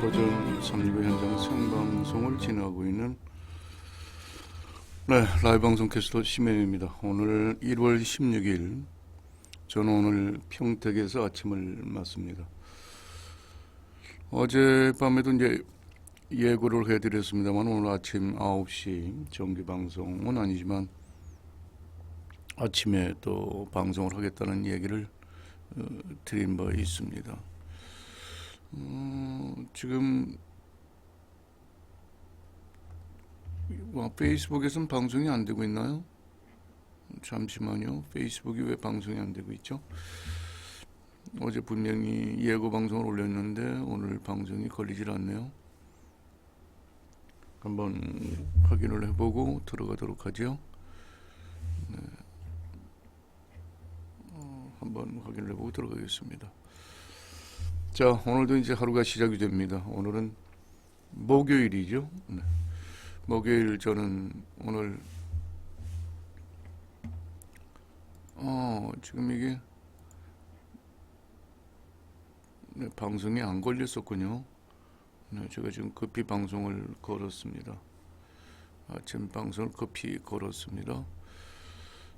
서전 319 현장 생방송을 진행하고 있는 라이브 방송 캐스터 심혜입니다. 오늘 1월 16일 저는 오늘 평택에서 아침을 맞습니다. 어젯밤에도 이제 예고를 해드렸습니다만 오늘 아침 9시 정규 방송은 아니지만 아침에 또 방송을 하겠다는 얘기를 드린 바 있습니다. 지금 페이스북에서는 방송이 안 되고 있나요? 잠시만요. 페이스북이 왜 방송이 안 되고 있죠? 어제 분명히 예고 방송을 올렸는데 오늘 방송이 걸리질 않네요. 한번 확인을 해보고 들어가도록 하죠. 네. 한번 확인을 해보고 들어가겠습니다. 자, 오늘도 이제 하루가 시작이 됩니다. 오늘은 목요일이죠. 네. 목요일 저는 오늘 지금 이게 방송이 안 걸렸었군요. 네, 제가 지금 급히 방송을 걸었습니다. 아침 방송을 급히 걸었습니다.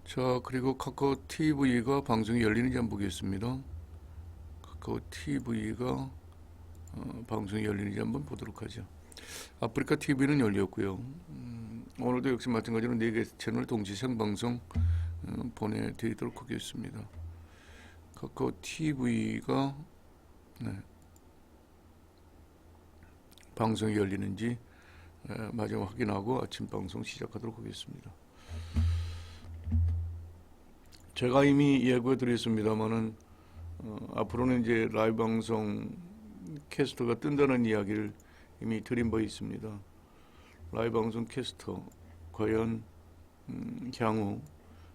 자, 그리고 카카오 TV가 방송이 열리는지 한번 보겠습니다. 카카오 TV가 방송이 열리는지 한번 보도록 하죠. 아프리카 TV는 열렸고요. 오늘도 역시 마찬가지로 4개 채널 동시 생방송 보내드리도록 하겠습니다. 카카오 TV가 방송이 열리는지 마지막 확인하고 아침 방송 시작하도록 하겠습니다. 제가 이미 예고해 드렸습니다만은 앞으로는 이제 라이브 방송 캐스터가 뜬다는 이야기를 이미 드린 바 있습니다. 라이브 방송 캐스터 과연 향후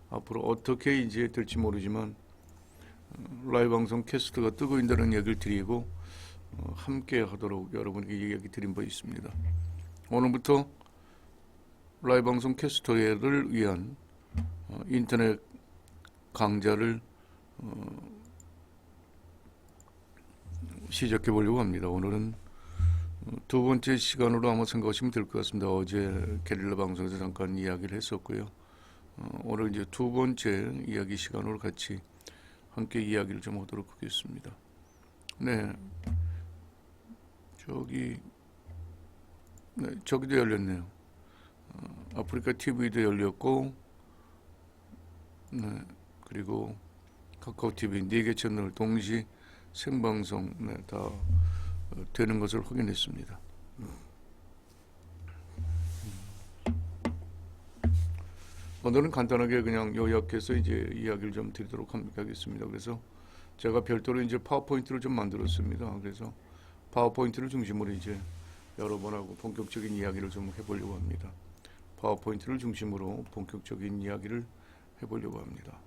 앞으로 어떻게 이제 될지 모르지만 라이브 방송 캐스터가 뜨고 있다는 얘기를 드리고 함께 하도록 여러분에게 얘기 드린 바 있습니다. 오늘부터 라이브 방송 캐스터를 위한 인터넷 강좌를 시작해 보려고 합니다. 오늘은 두 번째 시간으로 아마 생각하시면 될 것 같습니다. 어제 게릴라 방송에서 잠깐 이야기를 했었고요. 오늘 이제 두 번째 이야기 시간으로 같이 함께 이야기를 좀 하도록 하겠습니다. 네, 저기도 열렸네요. 아프리카 TV도 열렸고, 네, 그리고 카카오 TV 4개 채널 동시 생방송 다 되는 것을 확인했습니다. 오늘은 간단하게 그냥 요약해서 이제 이야기를 좀 드리도록 하겠습니다. 그래서 제가 별도로 이제 파워포인트를 좀 만들었습니다. 그래서 파워포인트를 중심으로 이제 여러분하고 본격적인 이야기를 좀 해보려고 합니다. 파워포인트를 중심으로 본격적인 이야기를 해보려고 합니다.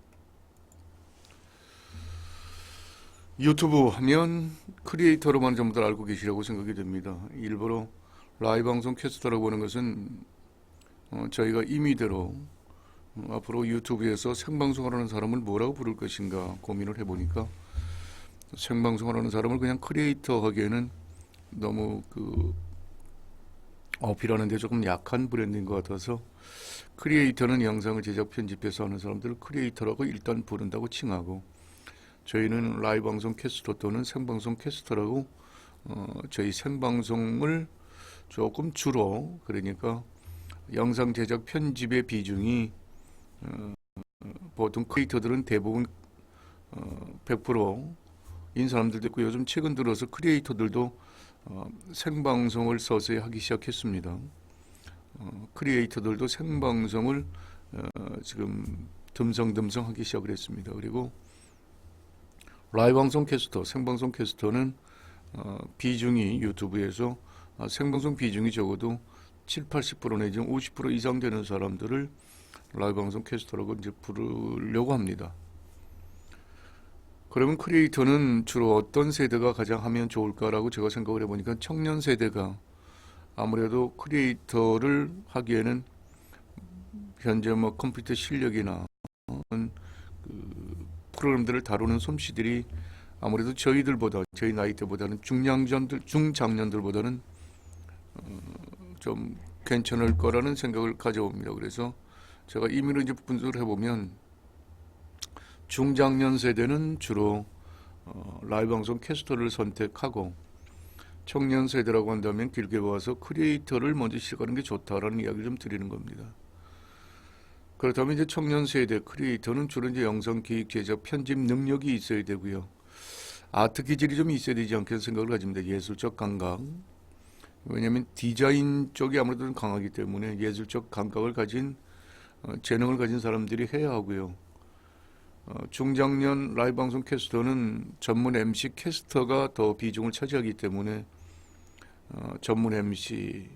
유튜브 하면 크리에이터로만 전부 다 알고 계시라고 생각이 됩니다. 일부러 라이브 방송 캐스터라고 하는 것은 저희가 임의대로 앞으로 유튜브에서 생방송을 하는 사람을 뭐라고 부를 것인가 고민을 해보니까 생방송을 하는 사람을 그냥 크리에이터 하기에는 너무 어필하는 데 조금 약한 브랜드인 것 같아서 크리에이터는 영상을 제작 편집해서 하는 사람들을 크리에이터라고 일단 부른다고 칭하고 저희는 라이브 방송 캐스터 또는 생방송 캐스터라고 저희 생방송을 조금 주로 그러니까 영상 제작 편집의 비중이 보통 크리에이터들은 대부분 100%인 사람들도 있고 요즘 최근 들어서 크리에이터들도 생방송을 서서히 하기 시작했습니다. 크리에이터들도 생방송을 지금 듬성듬성 하기 시작을 했습니다. 그리고 라이브 방송 캐스터, 생방송 캐스터는 비중이 유튜브에서 생방송 비중이 적어도 7, 80% 내지 50% 이상 되는 사람들을 라이브 방송 캐스터라고 이제 부르려고 합니다. 그러면 크리에이터는 주로 어떤 세대가 가장 하면 좋을까라고 제가 생각을 해보니까 청년 세대가 아무래도 크리에이터를 하기에는 현재 뭐 컴퓨터 실력이나 프로그램들을 다루는 솜씨들이 아무래도 저희들보다 저희 나이대보다는 중장년들보다는 좀 괜찮을 거라는 생각을 가져옵니다. 그래서 제가 임의로 이제 분석을 해보면 중장년 세대는 주로 라이브 방송 캐스터를 선택하고 청년 세대라고 한다면 길게 봐서 크리에이터를 먼저 시작하는 게 좋다라는 이야기를 좀 드리는 겁니다. 그렇다면 이제 청년 세대 크리에이터는 주로 이제 영상 기획, 제작, 편집 능력이 있어야 되고요. 아트 기질이 좀 있어야 되지 않겠는 생각을 가집니다. 예술적 감각. 왜냐하면 디자인 쪽이 아무래도 좀 강하기 때문에 예술적 감각을 가진 재능을 가진 사람들이 해야 하고요. 중장년 라이브 방송 캐스터는 전문 MC 캐스터가 더 비중을 차지하기 때문에 전문 MC라고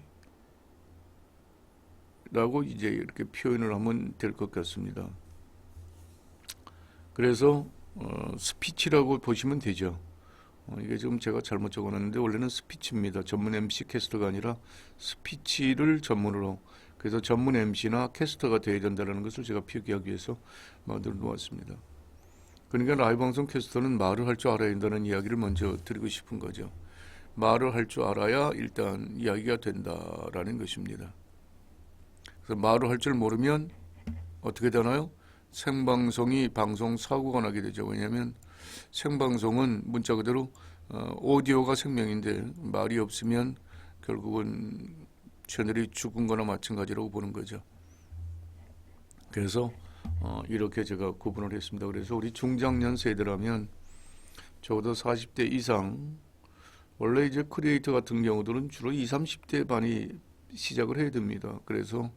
이제 이렇게 표현을 하면 될 것 같습니다. 그래서 스피치라고 보시면 되죠. 이게 지금 제가 잘못 적어놨는데 원래는 스피치입니다. 전문 MC 캐스터가 아니라 스피치를 전문으로, 그래서 전문 MC나 캐스터가 되어야 된다는 것을 제가 표기하기 위해서 만들어 놓았습니다. 그러니까 라이브 방송 캐스터는 말을 할 줄 알아야 된다는 이야기를 먼저 드리고 싶은 거죠. 말을 할 줄 알아야 일단 이야기가 된다라는 것입니다. 그래서 말을 할 줄 모르면 어떻게 되나요? 생방송이 방송 사고가 나게 되죠. 왜냐하면 생방송은 문자 그대로 오디오가 생명인데 말이 없으면 결국은 채널이 죽은 거나 마찬가지라고 보는 거죠. 그래서 이렇게 제가 구분을 했습니다. 그래서 우리 중장년 세대라면 적어도 40대 이상, 원래 이제 크리에이터 같은 경우들은 주로 20, 30대 반이 시작을 해야 됩니다. 그래서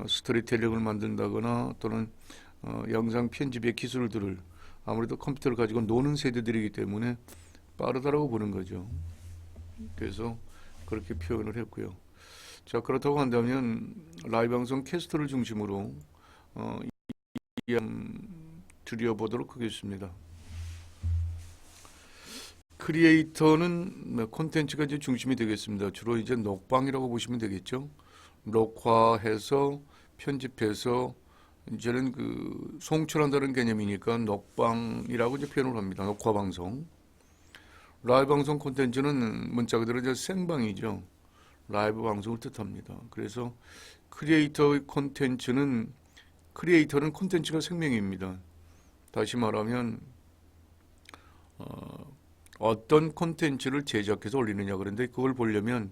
스토리텔링을 만든다거나 또는 영상 편집의 기술들을 아무래도 컴퓨터를 가지고 노는 세대들이기 때문에 빠르다라고 보는 거죠. 그래서 그렇게 표현을 했고요. 자, 그렇다고 한다면 라이브 방송 캐스터를 중심으로 드려보도록 하겠습니다. 크리에이터는 콘텐츠가 이제 중심이 되겠습니다. 주로 이제 녹방이라고 보시면 되겠죠. 녹화해서 편집해서 이제는 그 송출한다는 개념이니까 녹방이라고 이제 표현을 합니다. 녹화 방송. 라이브 방송 콘텐츠는 문자 그대로 이제 생방이죠. 라이브 방송을 뜻합니다. 그래서 크리에이터는 콘텐츠가 생명입니다. 다시 말하면 어떤 콘텐츠를 제작해서 올리느냐, 그런데 그걸 보려면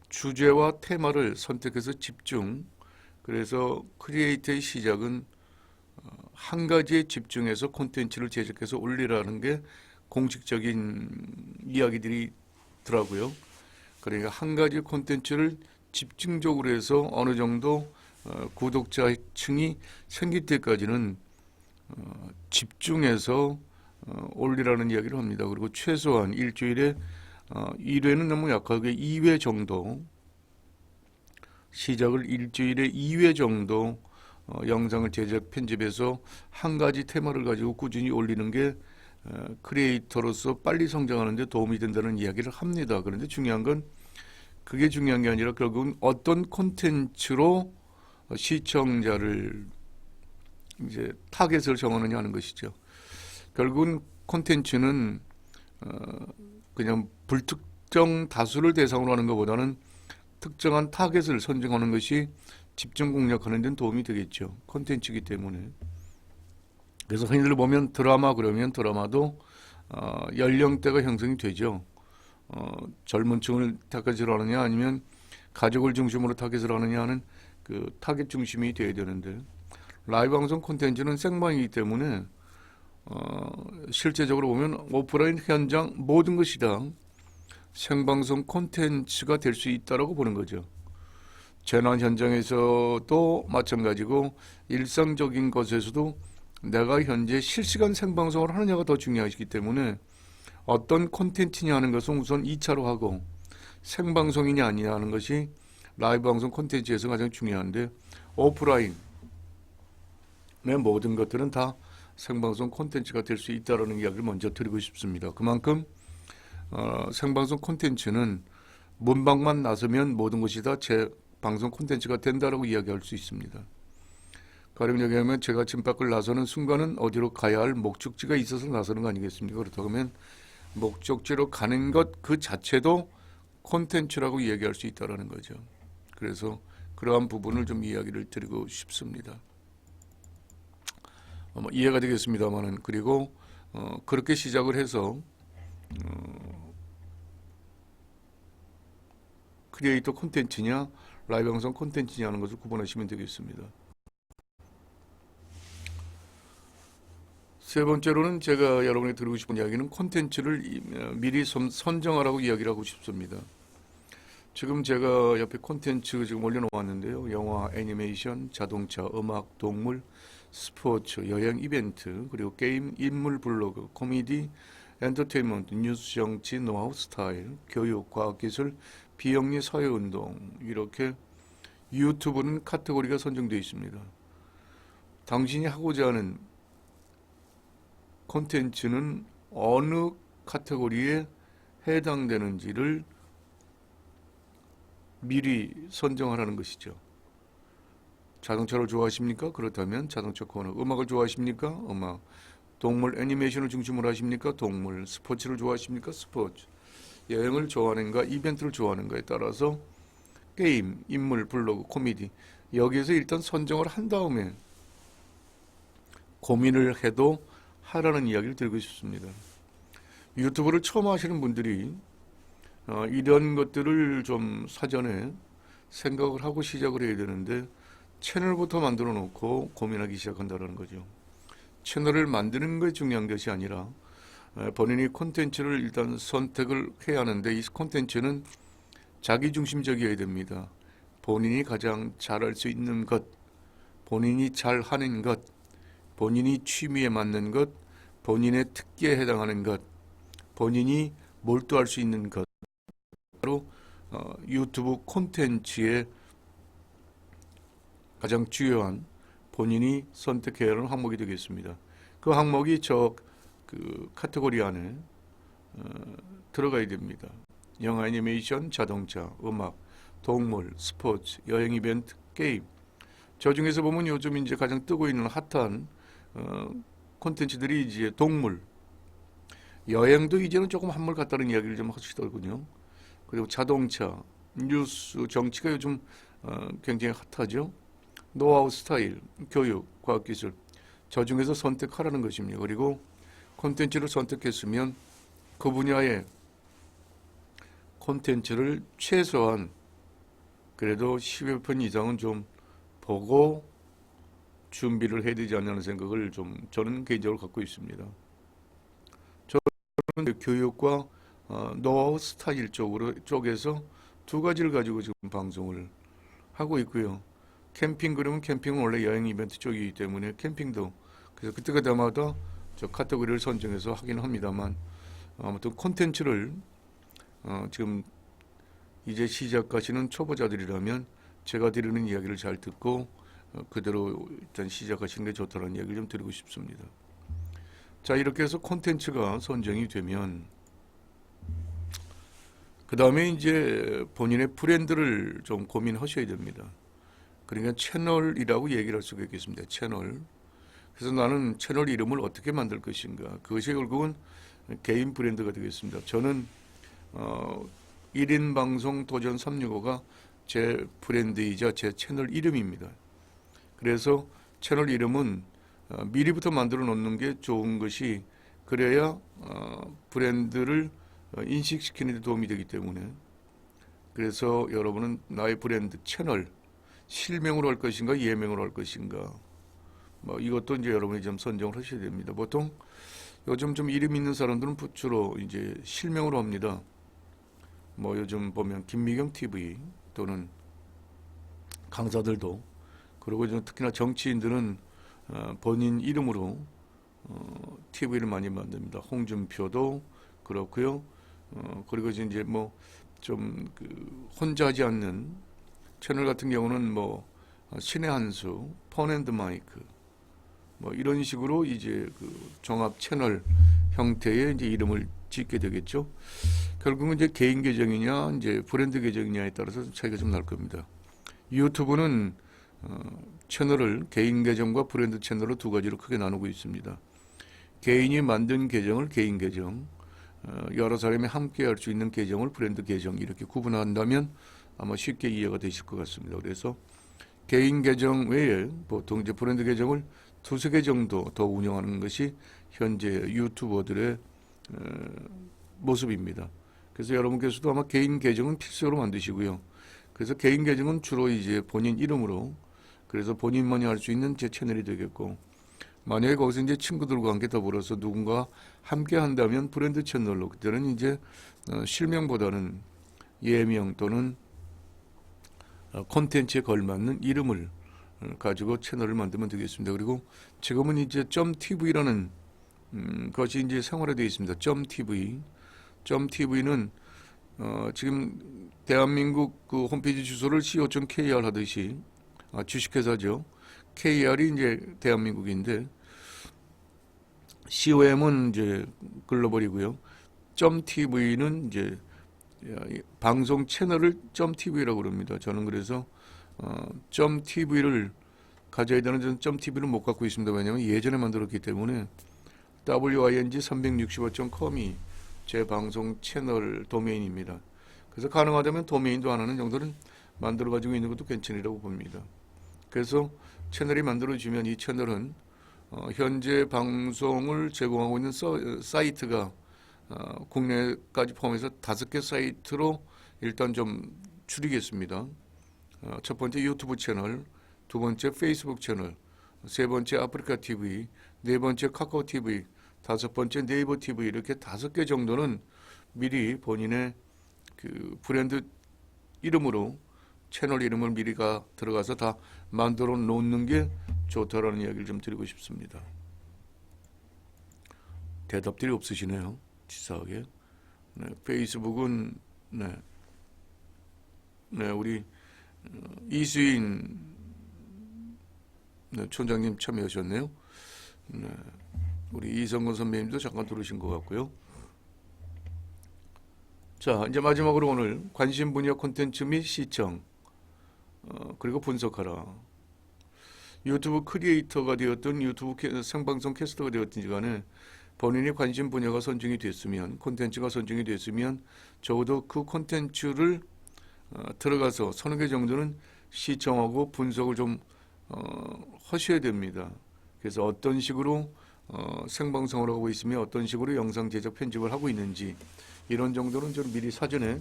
주제와 테마를 선택해서 집중. 그래서 크리에이터의 시작은 한 가지에 집중해서 콘텐츠를 제작해서 올리라는 게 공식적인 이야기들이 더라고요. 그러니까 한 가지 콘텐츠를 집중적으로 해서 어느 정도 구독자층이 생길 때까지는 집중해서 올리라는 이야기를 합니다. 그리고 최소한 일주일에 1회는 너무 약하게 2회 정도, 시작을 일주일에 2회 정도 영상을 제작 편집해서 한 가지 테마를 가지고 꾸준히 올리는 게 크리에이터로서 빨리 성장하는 데 도움이 된다는 이야기를 합니다. 그런데 중요한 건 그게 중요한 게 아니라 결국은 어떤 콘텐츠로 시청자를 이제 타겟을 정하느냐 하는 것이죠. 결국은 콘텐츠는 그냥 불특정 다수를 대상으로 하는 것보다는 특정한 타겟을 선정하는 것이 집중 공략하는 데는 도움이 되겠죠. 콘텐츠이기 때문에. 그래서 흔히들 보면 드라마 그러면 드라마도 연령대가 형성이 되죠. 젊은 층을 타겟으로 하느냐 아니면 가족을 중심으로 타겟으로 하느냐 하는 그 타겟 중심이 되어야 되는데, 라이브 방송 콘텐츠는 생방이기 때문에 실제적으로 보면 오프라인 현장 모든 것이 다 생방송 콘텐츠가 될 수 있다고 보는 거죠. 재난 현장에서도 마찬가지고 일상적인 것에서도 내가 현재 실시간 생방송을 하느냐가 더 중요하기 때문에 어떤 콘텐츠냐 하는 것은 우선 2차로 하고 생방송이냐 아니냐 하는 것이 라이브 방송 콘텐츠에서 가장 중요한데, 오프라인의 모든 것들은 다 생방송 콘텐츠가 될 수 있다는 이야기를 먼저 드리고 싶습니다. 그만큼 생방송 콘텐츠는 문방만 나서면 모든 것이 다 제 방송 콘텐츠가 된다라고 이야기할 수 있습니다. 가령 얘기하면 제가 집 밖을 나서는 순간은 어디로 가야 할 목적지가 있어서 나서는 거 아니겠습니까? 그렇다면 목적지로 가는 것 그 자체도 콘텐츠라고 이야기할 수 있다는 거죠. 그래서 그러한 부분을 좀 이야기를 드리고 싶습니다. 이해가 되겠습니다만은 그리고 그렇게 시작을 해서 크리에이터 콘텐츠냐 라이브 방송 콘텐츠냐 하는 것을 구분하시면 되겠습니다. 세 번째로는 제가 여러분에게 드리고 싶은 이야기는 콘텐츠를 미리 선정하라고 이야기를 하고 싶습니다. 지금 제가 옆에 콘텐츠 지금 올려놓았는데요. 영화, 애니메이션, 자동차, 음악, 동물, 스포츠, 여행, 이벤트, 그리고 게임, 인물 블로그, 코미디, 엔터테인먼트, 뉴스, 정치, 노하우, 스타일, 교육, 과학기술, 비영리, 사회운동 이렇게 유튜브는 카테고리가 선정되어 있습니다. 당신이 하고자 하는 콘텐츠는 어느 카테고리에 해당되는지를 미리 선정하라는 것이죠. 자동차를 좋아하십니까? 그렇다면 자동차 코너. 음악을 좋아하십니까? 음악. 동물 애니메이션을 중심으로 하십니까? 동물. 스포츠를 좋아하십니까? 스포츠. 여행을 좋아하는가? 이벤트를 좋아하는가에 따라서 게임, 인물, 블로그, 코미디 여기에서 일단 선정을 한 다음에 고민을 해도 하라는 이야기를 드리고 싶습니다. 유튜브를 처음 하시는 분들이 이런 것들을 좀 사전에 생각을 하고 시작을 해야 되는데 채널부터 만들어 놓고 고민하기 시작한다는 거죠. 채널을 만드는 것이 중요한 것이 아니라 본인이 콘텐츠를 일단 선택을 해야 하는데 이 콘텐츠는 자기중심적이어야 됩니다. 본인이 가장 잘할 수 있는 것, 본인이 잘하는 것, 본인이 취미에 맞는 것, 본인의 특기에 해당하는 것, 본인이 몰두할 수 있는 것 바로 유튜브 콘텐츠의 가장 주요한 본인이 선택해야 하는 항목이 되겠습니다. 그 항목이 그 카테고리 안에 들어가야 됩니다. 영화, 애니메이션, 자동차, 음악, 동물, 스포츠, 여행, 이벤트, 게임. 저 중에서 보면 요즘 이제 가장 뜨고 있는 핫한 콘텐츠들이 이제 동물, 여행도 이제는 조금 한물 같다는 이야기를 좀 하시더군요. 그리고 자동차, 뉴스, 정치가 요즘 굉장히 핫하죠. 노하우, 스타일, 교육, 과학기술. 저 중에서 선택하라는 것입니다. 그리고 콘텐츠를 선택했으면 그 분야의 콘텐츠를 최소한 그래도 10여 편 이상은 좀 보고 준비를 해야 되지 않냐는 생각을 저는 개인적으로 갖고 있습니다. 저는 교육과 노하우 스타일 쪽에서 두 가지를 가지고 지금 방송을 하고 있고요. 캠핑 그러면 캠핑은 원래 여행 이벤트 쪽이기 때문에 캠핑도 그래서 그때마다 저 카테고리를 선정해서 하긴 합니다만 아무튼 콘텐츠를 지금 이제 시작하시는 초보자들이라면 제가 드리는 이야기를 잘 듣고 그대로 일단 시작하시는 게 좋다는 이야기를 좀 드리고 싶습니다. 자, 이렇게 해서 콘텐츠가 선정이 되면 그 다음에 이제 본인의 브랜드를 좀 고민하셔야 됩니다. 그러니까 채널이라고 얘기를 할 수가 있겠습니다. 채널. 그래서 나는 채널 이름을 어떻게 만들 것인가. 그것이 결국은 개인 브랜드가 되겠습니다. 저는 1인 방송 도전 365가 제 브랜드이자 제 채널 이름입니다. 그래서 채널 이름은 미리부터 만들어 놓는 게 좋은 것이 그래야 브랜드를 인식시키는 데 도움이 되기 때문에 그래서 여러분은 나의 브랜드 채널 실명으로 할 것인가 예명으로 할 것인가 이것도 이제 여러분이 좀 선정을 하셔야 됩니다. 보통 요즘 좀 이름 있는 사람들은 주로 이제 실명으로 합니다. 요즘 보면 김미경 TV 또는 강사들도 그리고 특히나 정치인들은 본인 이름으로 TV를 많이 만듭니다. 홍준표도 그렇고요. 그리고 이제 좀 혼자 하지 않는 채널 같은 경우는 신의 한수, 펀앤드마이크 이런 식으로 이제 종합 채널 형태의 이제 이름을 짓게 되겠죠. 결국은 이제 개인 계정이냐 이제 브랜드 계정이냐에 따라서 차이가 좀 날 겁니다. 유튜브는 채널을 개인 계정과 브랜드 채널로 두 가지로 크게 나누고 있습니다. 개인이 만든 계정을 개인 계정, 여러 사람이 함께 할 수 있는 계정을 브랜드 계정 이렇게 구분한다면 아마 쉽게 이해가 되실 것 같습니다. 그래서 개인 계정 외에 보통 이제 브랜드 계정을 두세 개 정도 더 운영하는 것이 현재 유튜버들의 모습입니다. 그래서 여러분께서도 아마 개인 계정은 필수로 만드시고요. 그래서 개인 계정은 주로 이제 본인 이름으로 그래서 본인만이 할 수 있는 제 채널이 되겠고 만약에 거기서 이제 친구들과 함께 더불어서 누군가 함께 한다면 브랜드 채널로 그때는 이제 실명보다는 예명 또는 콘텐츠에 걸맞는 이름을 가지고 채널을 만들면 되겠습니다. 그리고 지금은 이제 .tv라는 것이 이제 생활화되어 있습니다. .tv. .tv는 지금 대한민국 그 홈페이지 주소를 co.kr 하듯이 주식회사죠. KR이 이제 대한민국인데 COM은 이제 글로벌이고요. .tv는 이제 방송 채널을 .tv라고 그럽니다. 저는 그래서 .tv를 가져야 되는 저는 .tv를 못 갖고 있습니다. 왜냐하면 예전에 만들었기 때문에 wing365.com이 제 방송 채널 도메인입니다. 그래서 가능하다면 도메인도 하나는 정도는 만들어 가지고 있는 것도 괜찮으라고 봅니다. 그래서 채널이 만들어지면 이 채널은 현재 방송을 제공하고 있는 사이트가 국내까지 포함해서 5개 사이트로 일단 좀 줄이겠습니다. 첫 번째 유튜브 채널, 두 번째 페이스북 채널, 세 번째 아프리카 TV, 네 번째 카카오 TV, 다섯 번째 네이버 TV 이렇게 5개 정도는 미리 본인의 그 브랜드 이름으로 채널 이름을 미리가 들어가서 다 만들어 놓는 게 좋다라는 이야기를 좀 드리고 싶습니다. 대답들이 없으시네요. 치사하게. 네, 페이스북은 우리 이수인 촌장님 참여하셨네요. 우리 이성근 선배님도 잠깐 들어오신 것 같고요. 자, 이제 마지막으로 오늘 관심 분야 콘텐츠 및 시청 그리고 분석하라. 유튜브 크리에이터가 되었든 유튜브 생방송 캐스터가 되었든지 간에 본인이 관심 분야가 선정이 됐으면 콘텐츠가 선정이 됐으면 적어도 그 콘텐츠를 들어가서 서너 개 정도는 시청하고 분석을 좀 하셔야 됩니다. 그래서 어떤 식으로 생방송을 하고 있으며 어떤 식으로 영상 제작 편집을 하고 있는지 이런 정도는 좀 미리 사전에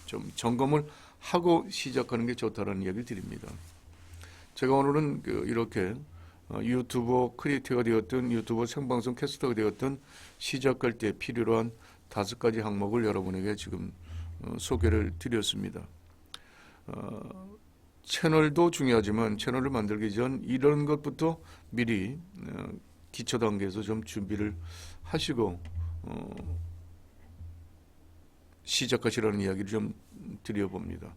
좀 점검을 하고 시작하는 게 좋다라는 이야기를 드립니다. 제가 오늘은 이렇게 유튜버 크리에이터가 되었든 유튜버 생방송 캐스터가 되었든 시작할 때 필요로 한 5가지 항목을 여러분에게 지금 소개를 드렸습니다. 채널도 중요하지만 채널을 만들기 전 이런 것부터 미리 기초 단계에서 좀 준비를 하시고 시작하시라는 이야기를 좀 드려봅니다.